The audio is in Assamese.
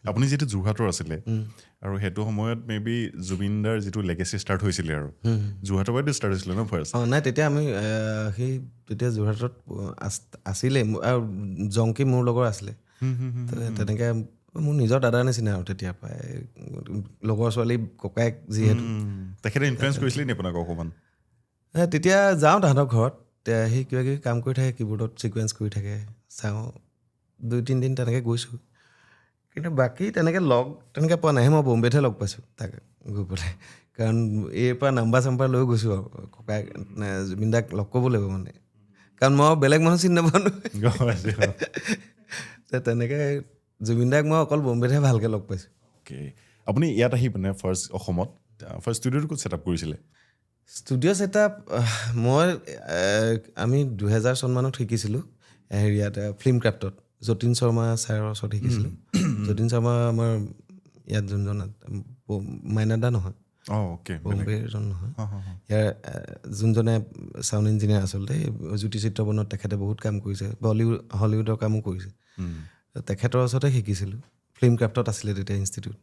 আপুনি যিটো যোৰহাটৰ আছিলে আৰু সেইটো সময়ত মে বি জুবিনদাৰ যিটো লেগেচি ষ্টাৰ্ট হৈছিলে আৰু যোৰহাটৰ পৰাই ষ্টাৰ্ট হৈছিলে ন ফাৰ্ষ্ট নাই তেতিয়া আমি সেই তেতিয়া যোৰহাটত আছিলে আৰু জংকি মোৰ লগৰ আছিলে তেনেকৈ মোৰ নিজৰ দাদাৰ নিচিনা আৰু তেতিয়াৰ পৰাই লগৰ ছোৱালী ককায়েক যিহেতু তেখেতে ইনফ্লুৱেঞ্চ কৰিছিলে নি আপোনাক অকণমান তেতিয়া যাওঁ তাহাঁতৰ ঘৰত সি কিবা কিবি কাম কৰি থাকে কীবৰ্ডত ছিকুৱেঞ্চ কৰি থাকে চাওঁ 2-3 দিন তেনেকৈ গৈছোঁ কিন্তু বাকী তেনেকৈ তেনেকৈ পোৱা নাই মই বম্বেতহে লগ পাইছোঁ তাক গৈ পেলাই কাৰণ এইৰ পৰা নাম্বাৰ চাম্বাৰ লৈ গৈছোঁ আৰু ককাই জুবিনদাক লগ কৰিব লাগিব মানে কাৰণ মই বেলেগ মানুহ চিনি নাপাওঁ তেনেকৈ জুবিনদাক মই অকল বম্বেতহে ভালকৈ লগ পাইছোঁ আপুনি ইয়াত আহি মানে ফাৰ্ষ্ট অসমত ফাৰ্ষ্ট ষ্টুডিঅ'টো ক'ত ছেটআপ কৰিছিলে ষ্টুডিঅ' ছেটআপ আমি 2000 চনমানত শিকিছিলোঁ হেৰিয়াত ফিল্ম ক্ৰাফ্টত যতীন শৰ্মা ছাৰৰ ওচৰত শিকিছিলোঁ যতীন শৰ্মা আমাৰ ইয়াত যোনজন মাইনাদা নহয় বম্বেজন নহয় ইয়াৰ যোনজনে চাউণ্ড ইঞ্জিনিয়াৰ আচলতে জ্যোতি চিত্ৰবনত তেখেতে বহুত কাম কৰিছে হলিউডৰ কামো কৰিছে তেখেতৰ ওচৰতে শিকিছিলোঁ ফিল্ম ক্ৰাফ্টত আছিলে তেতিয়া ইনষ্টিটিউট